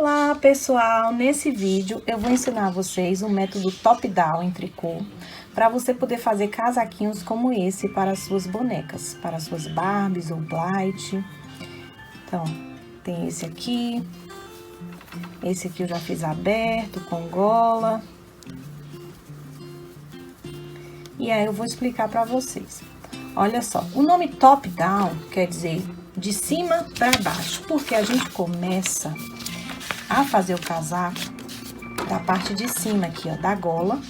Olá pessoal, nesse vídeo eu vou ensinar vocês o método top-down em tricô para você poder fazer casaquinhos como esse para as suas bonecas, para as suas Barbies ou Blight. Então, tem esse aqui eu já fiz aberto com gola. E aí eu vou explicar para vocês. Olha só, o nome top-down quer dizer de cima para baixo, porque a gente começa a fazer o casaco da parte de cima aqui, ó, da gola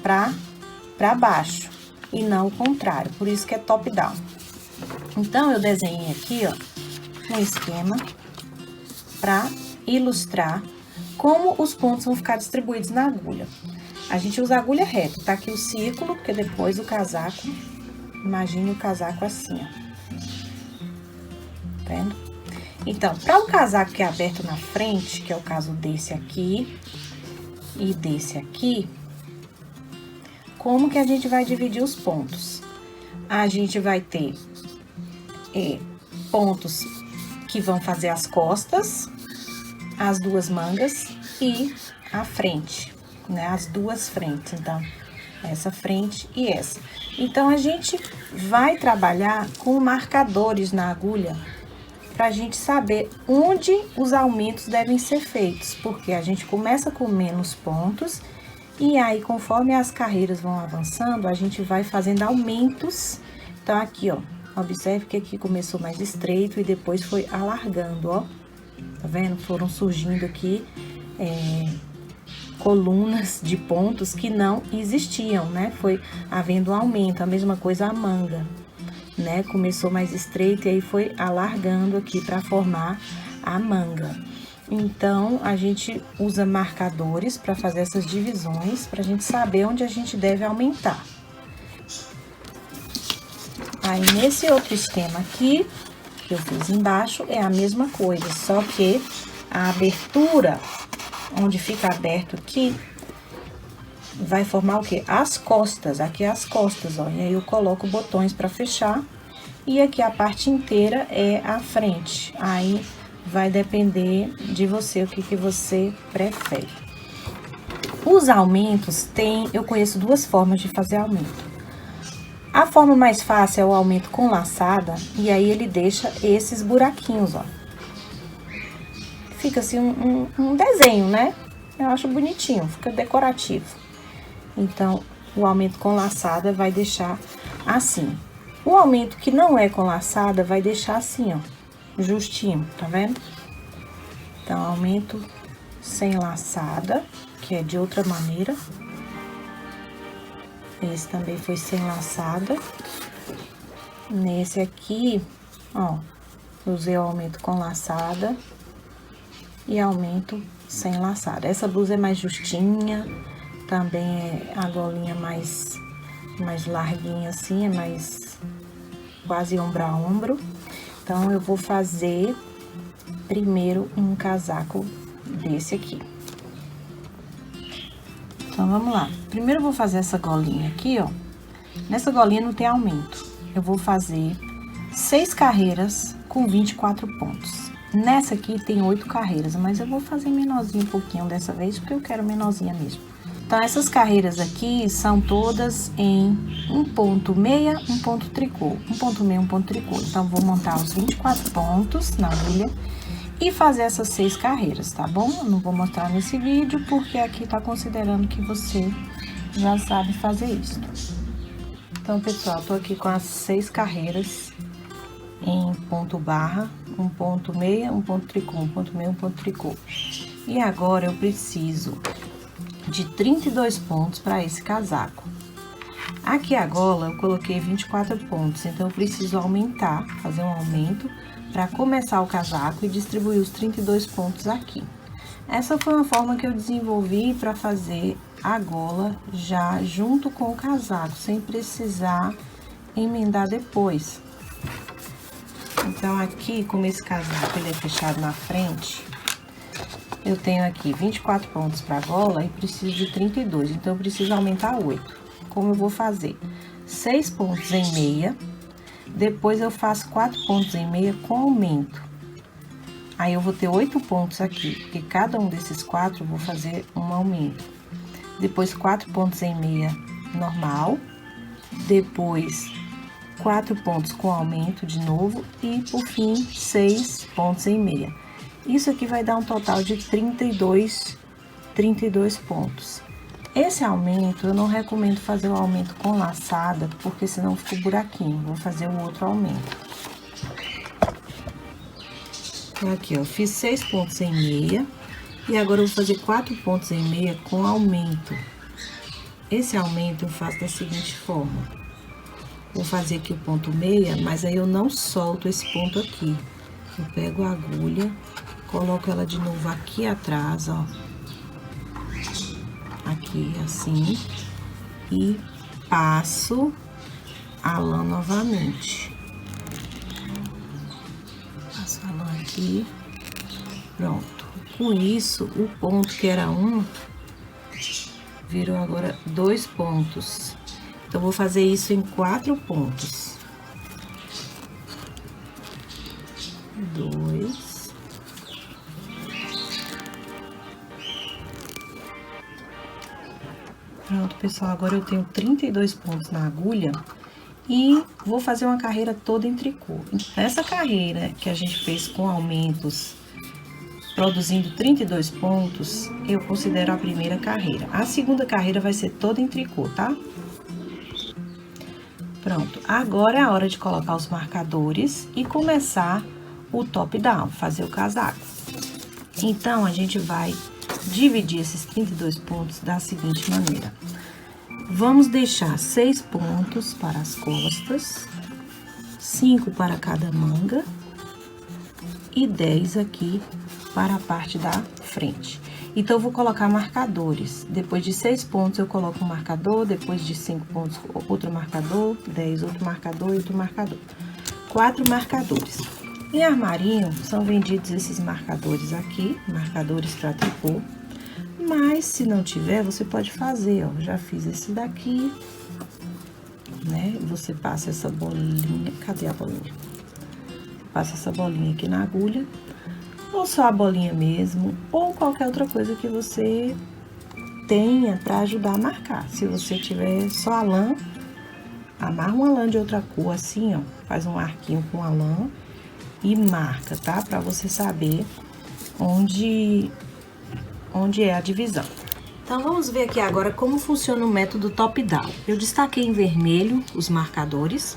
pra baixo, e não o contrário, por isso que é top-down. Então, eu desenhei aqui, ó, um esquema pra ilustrar como os pontos vão ficar distribuídos na agulha. A gente usa a agulha reta, tá aqui o círculo, porque depois o casaco, imagine o casaco assim, ó. Tá vendo? Então, para um casaco que é aberto na frente, que é o caso desse aqui e desse aqui, como que a gente vai dividir os pontos? A gente vai ter pontos que vão fazer as costas, as duas mangas e a frente, né? As duas frentes, então, essa frente e essa. Então, a gente vai trabalhar com marcadores na agulha, pra gente saber onde os aumentos devem ser feitos, porque a gente começa com menos pontos, e aí, conforme as carreiras vão avançando, a gente vai fazendo aumentos. Então, aqui, ó, observe que aqui começou mais estreito e depois foi alargando, ó. Tá vendo? Foram surgindo aqui colunas de pontos que não existiam, né? Foi havendo um aumento, a mesma coisa a manga, né? Começou mais estreito e aí foi alargando aqui para formar a manga. Então, a gente usa marcadores para fazer essas divisões, para a gente saber onde a gente deve aumentar. Aí, nesse outro esquema aqui, que eu fiz embaixo, é a mesma coisa, só que a abertura, onde fica aberto aqui, vai formar o quê? As costas, aqui as costas, ó. E aí, eu coloco botões para fechar. E aqui a parte inteira é a frente. Aí, vai depender de você, o que você prefere. Os aumentos eu conheço duas formas de fazer aumento. A forma mais fácil é o aumento com laçada. E aí, ele deixa esses buraquinhos, ó. Fica assim um desenho, né? Eu acho bonitinho, fica decorativo. Então, o aumento com laçada vai deixar assim. O aumento que não é com laçada vai deixar assim, ó, justinho, tá vendo? Então, aumento sem laçada, que é de outra maneira. Esse também foi sem laçada. Nesse aqui, ó, usei o aumento com laçada e aumento sem laçada. Essa blusa é mais justinha. Também é a golinha mais larguinha assim, é mais quase ombro a ombro. Então, eu vou fazer primeiro um casaco desse aqui. Então, vamos lá. Primeiro, eu vou fazer essa golinha aqui, ó. Nessa golinha não tem aumento. Eu vou fazer 6 carreiras com 24 pontos. Nessa aqui tem 8 carreiras, mas eu vou fazer menorzinho um pouquinho dessa vez, porque eu quero menorzinha mesmo. Então, essas carreiras aqui são todas em um ponto meia, um ponto tricô. Um ponto meia, um ponto tricô. Então, vou montar os 24 pontos na agulha e fazer essas 6 carreiras, tá bom? Eu não vou mostrar nesse vídeo, porque aqui tá considerando que você já sabe fazer isso. Então, pessoal, tô aqui com as 6 carreiras em ponto barra, um ponto meia, um ponto tricô, um ponto meia, um ponto tricô. E agora, eu preciso de 32 pontos para esse casaco. Aqui a gola eu coloquei 24 pontos, então eu preciso aumentar, fazer um aumento para começar o casaco e distribuir os 32 pontos aqui. Essa foi uma forma que eu desenvolvi para fazer a gola já junto com o casaco, sem precisar emendar depois. Então, aqui, como esse casaco ele é fechado na frente, eu tenho aqui 24 pontos para gola e preciso de 32, então eu preciso aumentar 8. Como eu vou fazer? 6 pontos em meia, depois eu faço 4 pontos em meia com aumento. Aí eu vou ter 8 pontos aqui, porque cada um desses 4 eu vou fazer um aumento. Depois 4 pontos em meia normal, depois 4 pontos com aumento de novo e por fim 6 pontos em meia. Isso aqui vai dar um total de 32 pontos. Esse aumento eu não recomendo fazer o aumento com laçada, porque senão fica um buraquinho. Vou fazer o outro aumento. Aqui, ó, fiz 6 pontos em meia e agora eu vou fazer 4 pontos em meia com aumento. Esse aumento eu faço da seguinte forma: vou fazer aqui o ponto meia, mas aí eu não solto esse ponto aqui. Eu pego a agulha, coloco ela de novo aqui atrás, ó, aqui assim, e passo a lã novamente. Passo a lã aqui, pronto. Com isso, o ponto que era 1 virou agora 2 pontos. Então, vou fazer isso em 4 pontos. 2. Pronto, pessoal, agora eu tenho 32 pontos na agulha e vou fazer uma carreira toda em tricô. Essa carreira que a gente fez com aumentos, produzindo 32 pontos, eu considero a primeira carreira. A segunda carreira vai ser toda em tricô, tá? Pronto, agora é a hora de colocar os marcadores e começar o top-down, fazer o casaco. Então, a gente vai dividir esses 32 pontos da seguinte maneira. Vamos deixar 6 pontos para as costas, 5 para cada manga e 10 aqui para a parte da frente. Então, eu vou colocar marcadores. Depois de 6 pontos, eu coloco um marcador. Depois de 5 pontos, outro marcador. 10, outro marcador e outro marcador. 4 marcadores. Em armarinho, são vendidos esses marcadores aqui, marcadores para tricô. Mas, se não tiver, você pode fazer, ó. Já fiz esse daqui, né? Você passa essa bolinha. Cadê a bolinha? Passa essa bolinha aqui na agulha. Ou só a bolinha mesmo, ou qualquer outra coisa que você tenha para ajudar a marcar. Se você tiver só a lã, amarra uma lã de outra cor assim, ó, faz um arquinho com a lã e marca, tá? Para você saber onde é a divisão. Então, vamos ver aqui agora como funciona o método top-down. Eu destaquei em vermelho os marcadores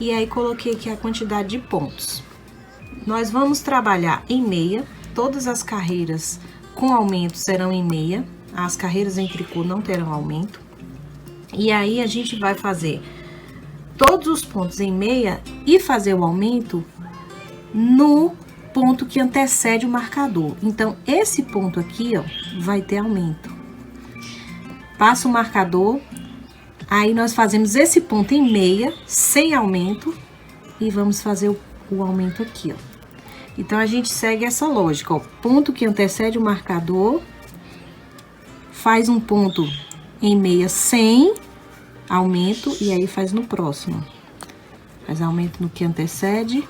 e aí coloquei aqui a quantidade de pontos. Nós vamos trabalhar em meia, todas as carreiras com aumento serão em meia, as carreiras em tricô não terão aumento. E aí, a gente vai fazer todos os pontos em meia e fazer o aumento no ponto que antecede o marcador. Então, esse ponto aqui, ó, vai ter aumento. Passa o marcador, aí nós fazemos esse ponto em meia, sem aumento, e vamos fazer o aumento aqui, ó. Então, a gente segue essa lógica, ó. Ponto que antecede o marcador, faz um ponto em meia sem aumento, e aí faz no próximo. Faz aumento no que antecede,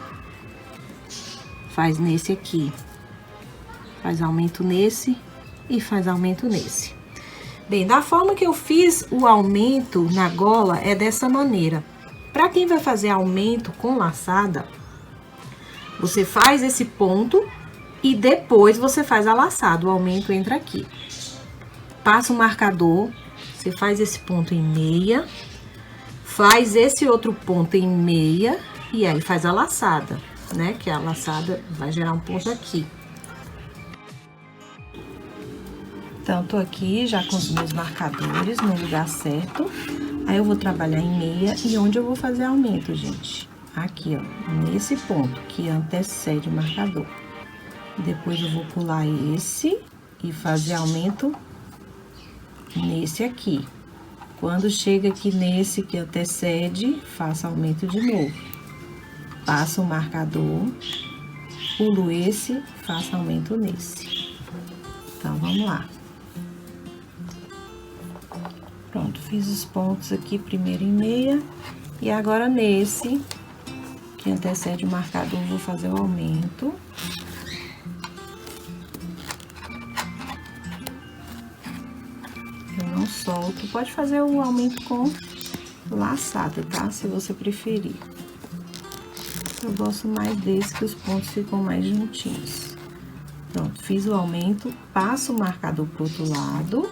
faz nesse aqui. Faz aumento nesse e faz aumento nesse. Bem, da forma que eu fiz o aumento na gola, é dessa maneira. Para quem vai fazer aumento com laçada, você faz esse ponto e depois você faz a laçada. O aumento entra aqui. Passa o marcador, você faz esse ponto em meia, faz esse outro ponto em meia e aí faz a laçada, né? Que a laçada vai gerar um ponto aqui. Então, tô aqui já com os meus marcadores no lugar certo. Aí, eu vou trabalhar em meia e onde eu vou fazer aumento, gente? Aqui, ó, nesse ponto que antecede o marcador. Depois, eu vou pular esse e fazer aumento nesse aqui. Quando chega aqui nesse que antecede, faço aumento de novo. Passo o marcador, pulo esse, faço aumento nesse. Então, vamos lá. Pronto, fiz os pontos aqui primeiro em meia. E agora, nesse que antecede o marcador, vou fazer o aumento. não solto. Pode fazer o aumento com laçada, tá? Se você preferir. Eu gosto mais desse, que os pontos ficam mais juntinhos. Pronto, fiz o aumento, passo o marcador pro outro lado.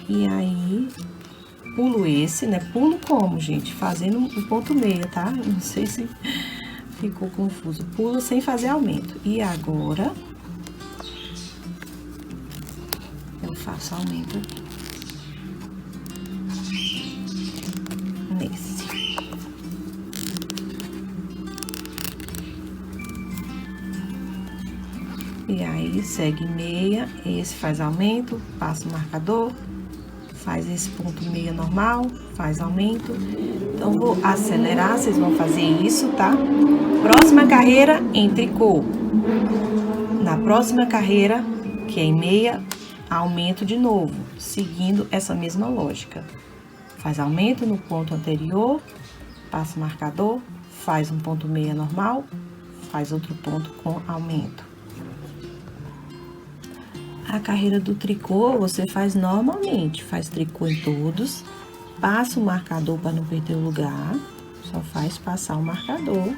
E aí, pulo esse, né? Pulo como, gente? Fazendo o ponto meia, tá? Não sei se ficou confuso. Pulo sem fazer aumento. E agora, eu faço aumento aqui. Nesse. E aí, segue meia, esse faz aumento, passa o marcador, faz esse ponto meia normal, faz aumento. Então, vou acelerar, vocês vão fazer isso, tá? Próxima carreira em tricô. Na próxima carreira, que é em meia, aumento de novo, seguindo essa mesma lógica. Faz aumento no ponto anterior, passa o marcador, faz um ponto meia normal, faz outro ponto com aumento. A carreira do tricô, você faz normalmente, faz tricô em todos, passa o marcador para não perder o lugar, só faz passar o marcador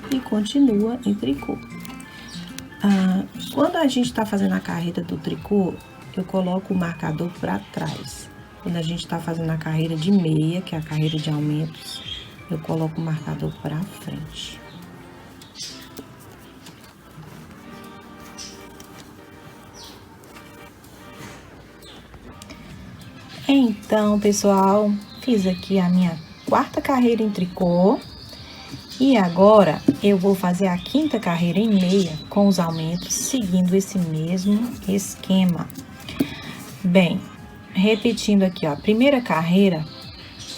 e continua em tricô. Quando a gente tá fazendo a carreira do tricô, eu coloco o marcador para trás. Quando a gente tá fazendo a carreira de meia, que é a carreira de aumentos, eu coloco o marcador para frente. Então, pessoal, fiz aqui a minha quarta carreira em tricô. E agora, eu vou fazer a quinta carreira em meia com os aumentos, seguindo esse mesmo esquema. Bem, repetindo aqui, ó, a primeira carreira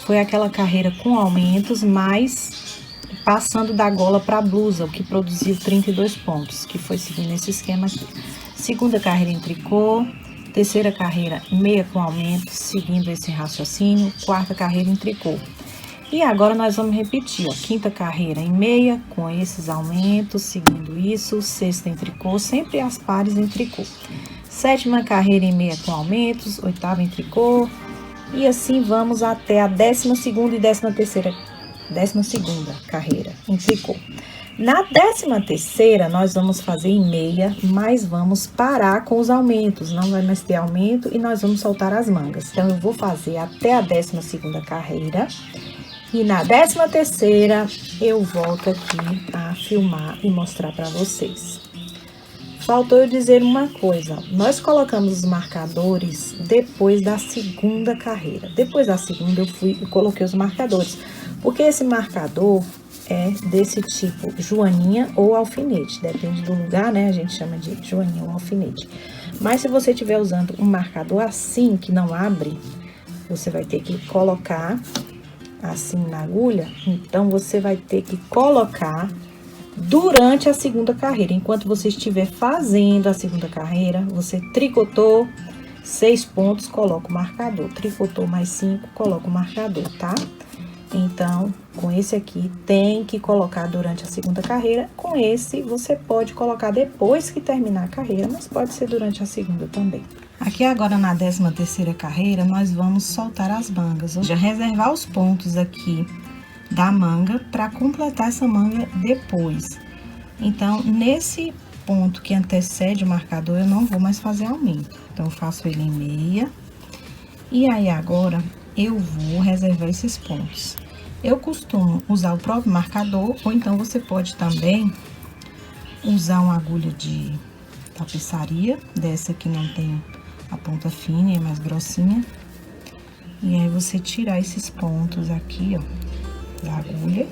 foi aquela carreira com aumentos, mas passando da gola para a blusa, o que produziu 32 pontos, que foi seguindo esse esquema aqui. Segunda carreira em tricô. Terceira carreira, meia com aumento, seguindo esse raciocínio. Quarta carreira em tricô. E agora, nós vamos repetir, ó. Quinta carreira em meia, com esses aumentos, seguindo isso. Sexta em tricô, sempre as pares em tricô. Sétima carreira em meia com aumentos. Oitava em tricô. E assim vamos até a 12ª e 12ª carreira em tricô. Na 13ª, nós vamos fazer em meia, mas vamos parar com os aumentos. Não vai mais ter aumento e nós vamos soltar as mangas. Então, eu vou fazer até a 12ª carreira. E na 13ª, eu volto aqui a filmar e mostrar para vocês. Faltou eu dizer uma coisa. Nós colocamos os marcadores depois da segunda carreira. Depois da segunda, eu coloquei os marcadores. Porque esse marcador é desse tipo, joaninha ou alfinete, depende do lugar, né? A gente chama de joaninha ou alfinete. Mas se você estiver usando um marcador assim, que não abre, você vai ter que colocar assim na agulha. Então, você vai ter que colocar durante a segunda carreira. Enquanto você estiver fazendo a segunda carreira, você tricotou 6 pontos, coloca o marcador. Tricotou mais 5, coloca o marcador, tá? Então, com esse aqui, tem que colocar durante a segunda carreira. Com esse, você pode colocar depois que terminar a carreira, mas pode ser durante a segunda também. Aqui agora, na 13ª carreira, nós vamos soltar as mangas. Ou seja, reservar os pontos aqui da manga para completar essa manga depois. Então, nesse ponto que antecede o marcador, eu não vou mais fazer aumento. Então, eu faço ele em meia. E aí, agora, eu vou reservar esses pontos. Eu costumo usar o próprio marcador, ou então você pode também usar uma agulha de tapeçaria, dessa que não tem a ponta fina, é mais grossinha. E aí, você tirar esses pontos aqui, ó, da agulha.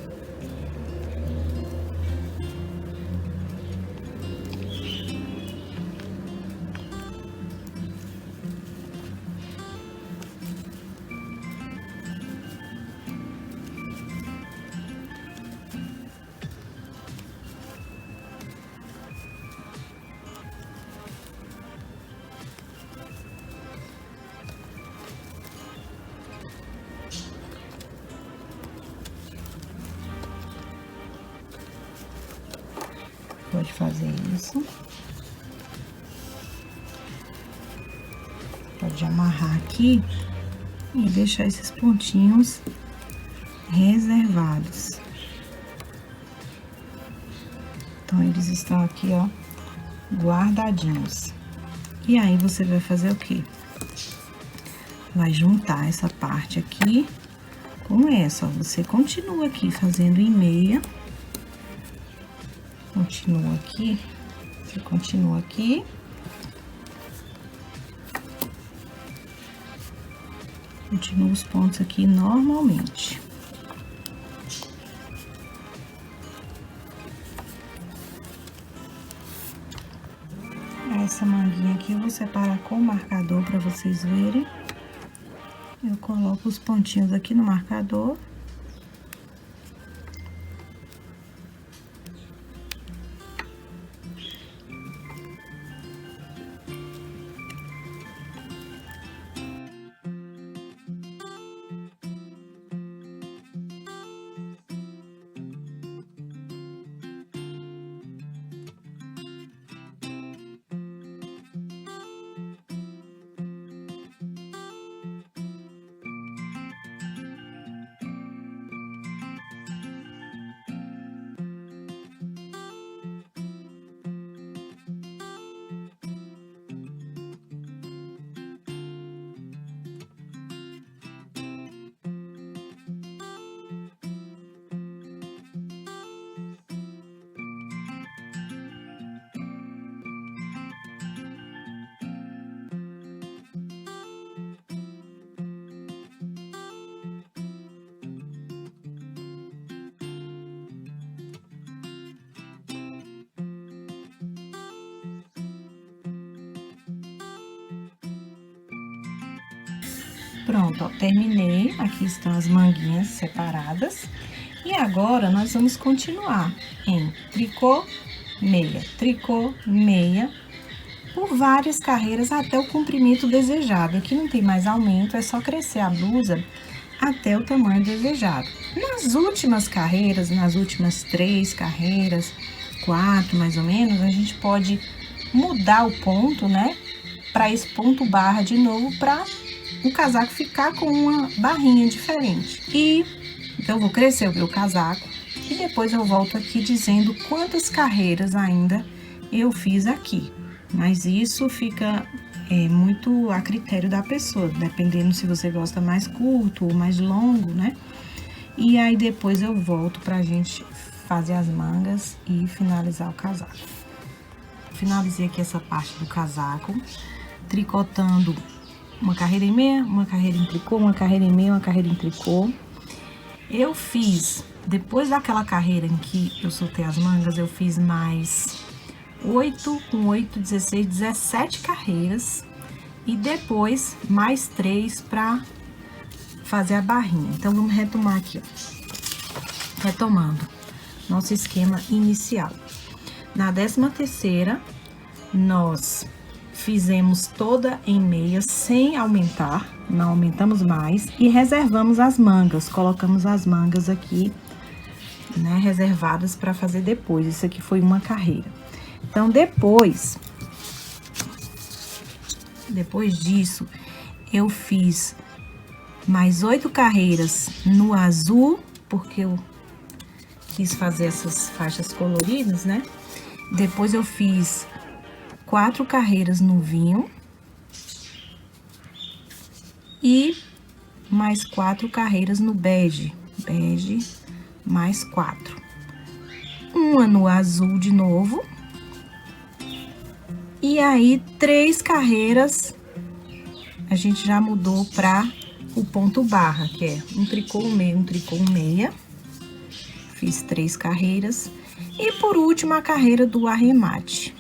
Pode fazer isso. pode amarrar aqui e deixar esses pontinhos reservados. Então, eles estão aqui, ó, guardadinhos. E aí, você vai fazer o quê? Vai juntar essa parte aqui com essa, ó. Você continua aqui fazendo em meia. Continua aqui. Você continua aqui. Continua os pontos aqui normalmente. Essa manguinha aqui eu vou separar com o marcador para vocês verem. Eu coloco os pontinhos aqui no marcador. Pronto, ó, terminei. Aqui estão as manguinhas separadas. E agora, nós vamos continuar em tricô, meia, por várias carreiras até o comprimento desejado. Aqui não tem mais aumento, é só crescer a blusa até o tamanho desejado. Nas últimas carreiras, nas últimas 3 carreiras, 4 mais ou menos, a gente pode mudar o ponto, né? Para esse ponto barra de novo, para o casaco ficar com uma barrinha diferente. Então, eu vou crescer o meu casaco e depois eu volto aqui dizendo quantas carreiras ainda eu fiz aqui. Mas isso fica muito a critério da pessoa, dependendo se você gosta mais curto ou mais longo, né? E aí, depois eu volto pra gente fazer as mangas e finalizar o casaco. Finalizei aqui essa parte do casaco, tricotando uma carreira em meia, uma carreira em tricô, uma carreira em meia, uma carreira em tricô. Eu fiz, depois daquela carreira em que eu soltei as mangas, eu fiz mais 8, com 8, 16, 17 carreiras. E depois, mais 3 pra fazer a barrinha. Então, vamos retomar aqui, ó. Retomando nosso esquema inicial. Na 13ª, nós fizemos toda em meia sem aumentar, não aumentamos mais, e reservamos as mangas, colocamos as mangas aqui, né, reservadas para fazer depois. Isso aqui foi uma carreira. Então, depois disso, eu fiz mais 8 carreiras no azul, porque eu quis fazer essas faixas coloridas, né? Depois eu fiz 4 carreiras no vinho e mais 4 carreiras no bege, mais 4. Uma no azul de novo. E aí, 3 carreiras, a gente já mudou para o ponto barra, que é um tricô, um tricô, meia. Fiz 3 carreiras. E por último, a carreira do arremate.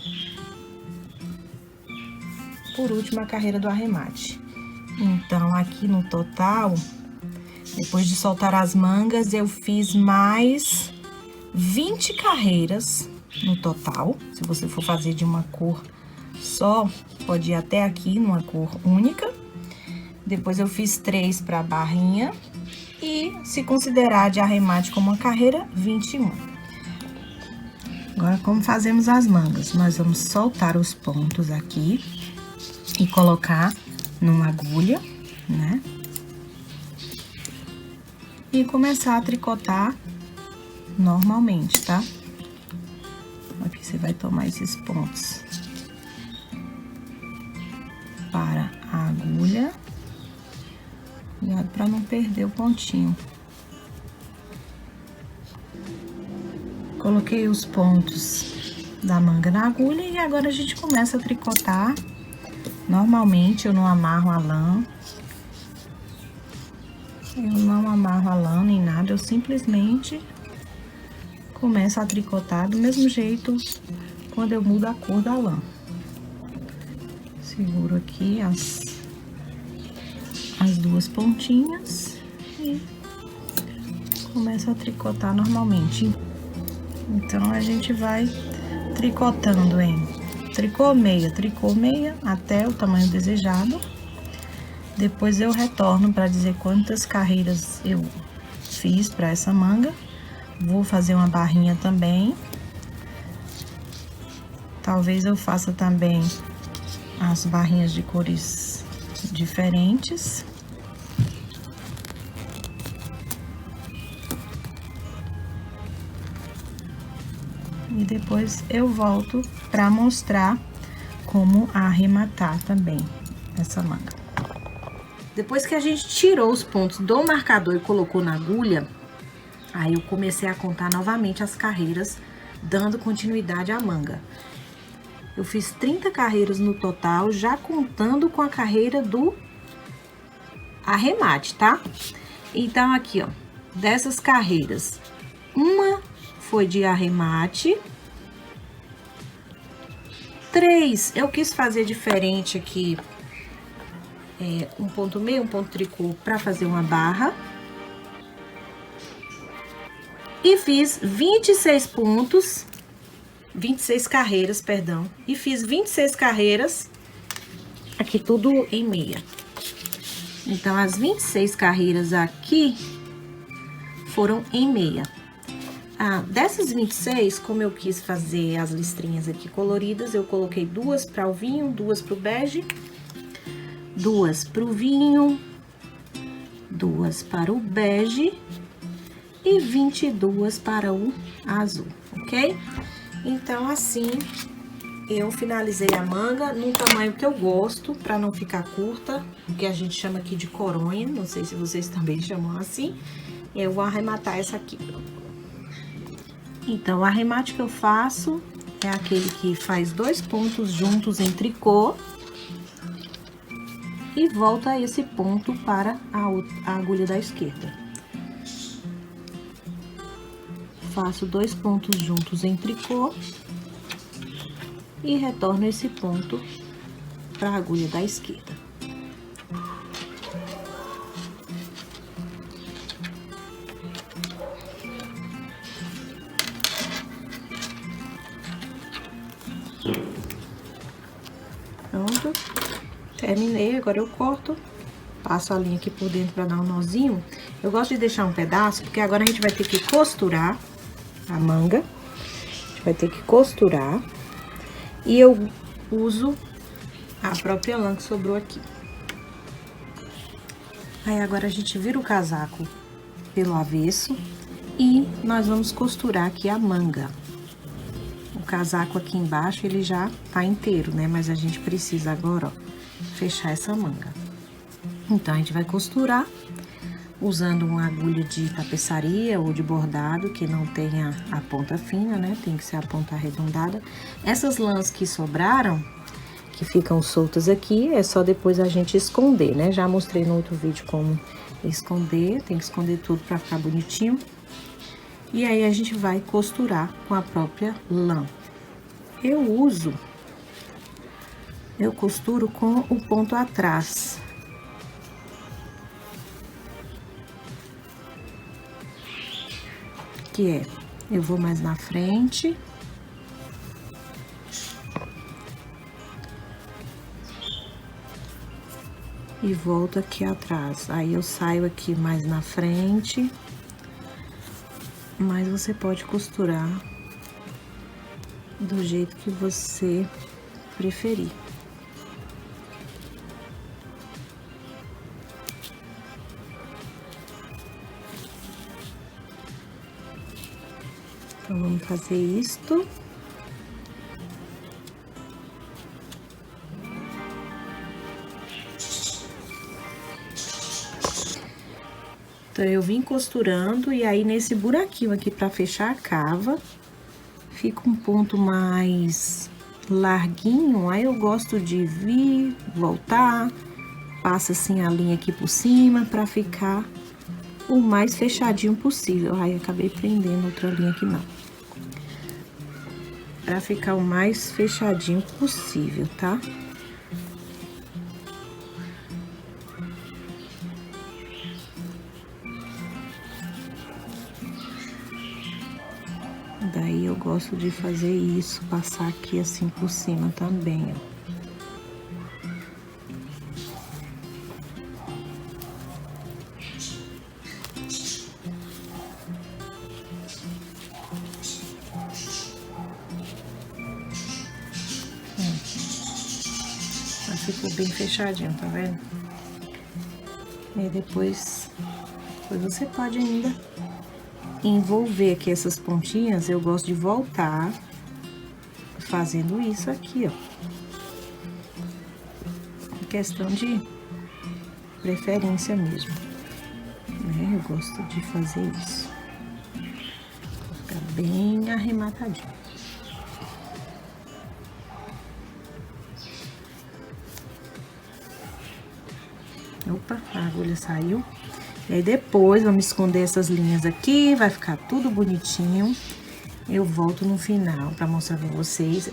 Então, aqui no total, depois de soltar as mangas, eu fiz mais 20 carreiras no total. Se você for fazer de uma cor só, pode ir até aqui numa cor única. Depois eu fiz 3 para a barrinha e, se considerar de arremate como uma carreira, 21. Agora, como fazemos as mangas? Nós vamos soltar os pontos aqui e colocar numa agulha, né? E começar a tricotar normalmente, tá? Aqui você vai tomar esses pontos para a agulha. Cuidado para não perder o pontinho. Coloquei os pontos da manga na agulha e agora a gente começa a tricotar. Normalmente eu não amarro a lã. Eu não amarro a lã nem nada, eu simplesmente começo a tricotar do mesmo jeito quando eu mudo a cor da lã. Seguro aqui as duas pontinhas e começo a tricotar normalmente. Então, a gente vai tricotando em tricô meia, até o tamanho desejado. Depois eu retorno para dizer quantas carreiras eu fiz para essa manga. Vou fazer uma barrinha também. Talvez eu faça também as barrinhas de cores diferentes. E depois eu volto para mostrar como arrematar também essa manga. Depois que a gente tirou os pontos do marcador e colocou na agulha, aí eu comecei a contar novamente as carreiras, dando continuidade à manga. Eu fiz 30 carreiras no total, já contando com a carreira do arremate, tá? Então, aqui, ó, dessas carreiras, uma foi de arremate. 3, eu quis fazer diferente aqui, um ponto meio, um ponto tricô para fazer uma barra. E fiz 26 pontos, 26 carreiras, perdão. E fiz 26 carreiras, aqui tudo em meia. Então, as 26 carreiras aqui foram em meia. Dessas 26, como eu quis fazer as listrinhas aqui coloridas, eu coloquei 2 para o vinho, 2 para o bege, 2 para o vinho, 2 para o bege e 22 para o azul, ok? Então, assim, eu finalizei a manga no tamanho que eu gosto, para não ficar curta, o que a gente chama aqui de coronha, não sei se vocês também chamam assim. Eu vou arrematar essa aqui. Então, o arremate que eu faço é aquele que faz 2 pontos juntos em tricô e volta esse ponto para a agulha da esquerda. Faço 2 pontos juntos em tricô e retorno esse ponto para a agulha da esquerda. Pronto, terminei, agora eu corto, passo a linha aqui por dentro para dar um nozinho. Eu gosto de deixar um pedaço, porque agora a gente vai ter que costurar a manga, a gente vai ter que costurar, e eu uso a própria lã que sobrou aqui. Aí, agora a gente vira o casaco pelo avesso e nós vamos costurar aqui a manga. O casaco aqui embaixo, ele já tá inteiro, né? Mas a gente precisa agora, ó, fechar essa manga. Então, a gente vai costurar usando uma agulha de tapeçaria ou de bordado, que não tenha a ponta fina, né? Tem que ser a ponta arredondada. Essas lãs que sobraram, que ficam soltas aqui, é só depois a gente esconder, né? Já mostrei no outro vídeo como esconder, tem que esconder tudo pra ficar bonitinho. E aí, a gente vai costurar com a própria lã. Eu costuro com o ponto atrás. Que é, eu vou mais na frente. E volto aqui atrás. Aí, eu saio aqui mais na frente. Mas você pode costurar do jeito que você preferir. Então, vamos fazer isto. Então, eu vim costurando e aí nesse buraquinho aqui pra fechar a cava, fica um ponto mais larguinho, aí eu gosto de vir, voltar, passa assim a linha aqui por cima pra ficar o mais fechadinho possível. Aí, acabei prendendo outra linha aqui não. Pra ficar o mais fechadinho possível, tá? Daí eu gosto de fazer isso, passar aqui assim por cima também, ó. Já ficou bem fechadinho, tá vendo? E depois você pode ainda envolver aqui essas pontinhas, eu gosto de voltar fazendo isso aqui, ó. Questão de preferência mesmo, né? Eu gosto de fazer isso. Fica bem arrematadinho. Opa, a agulha saiu. E aí depois, vamos esconder essas linhas aqui, vai ficar tudo bonitinho. Eu volto no final pra mostrar pra vocês.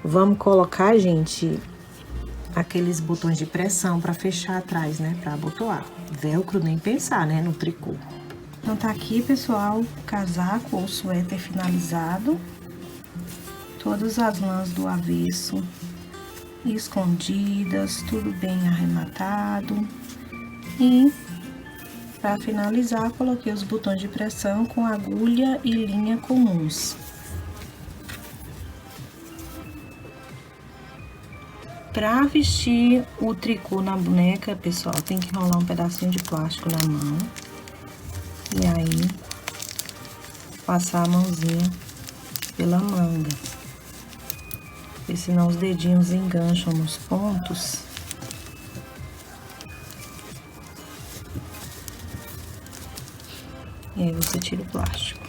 Vamos colocar, gente, aqueles botões de pressão pra fechar atrás, né? Pra abotoar. Velcro nem pensar, né? No tricô. Então tá aqui, pessoal, o casaco ou suéter finalizado. Todas as lãs do avesso escondidas, tudo bem arrematado. E para finalizar, coloquei os botões de pressão com agulha e linha comuns. Para vestir o tricô na boneca, pessoal, tem que enrolar um pedacinho de plástico na mão. E aí, passar a mãozinha pela manga. Porque senão os dedinhos engancham nos pontos. E aí você tira o plástico.